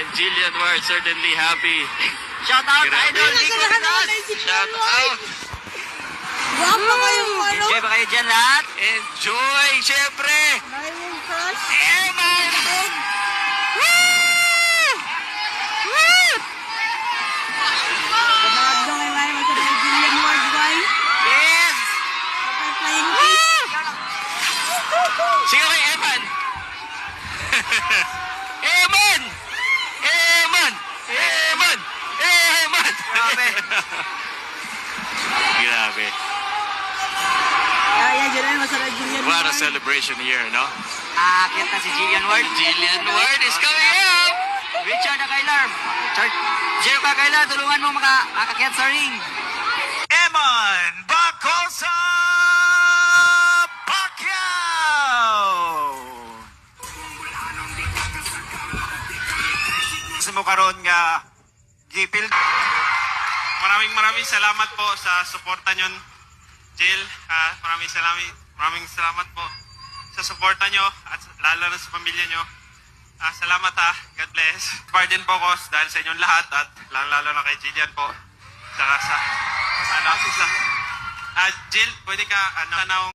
And Jillian Ward certainly happy. Shout out, Grabe. Idol Nico Diaz. Shout out. Guwapo kayong ano? Enjoy ba kayo dyan lahat? Enjoy, syempre. Maraming crush. Eman! Woo! Woo! Kabahag daw ngayon ay magkabay Jillian Ward, boy. Yes! Kapag flying fish. Sige kay Eman. Eman! Eman! Eman! Eman! Grabe. Grabe. Kaya dyan ay masarap Jillian What a Ward. celebration here, no? Aakyat na si Jillian Ward. Jillian Ward is coming up! Richard Akailar. Jero Akailar, tulungan mo makakakyat sa ring. Eman Bacosa Pacquiao! Sa mo karon nga gipil. Maraming salamat po sa suporta nyo, Jill. Maraming salamat po sa suporta nyo at lalo na sa pamilya nyo. Salamat God bless. Pardon po ko dahil sa inyong lahat at lalo na kay Jillian po. Saka sa Jill, pwede ka tanong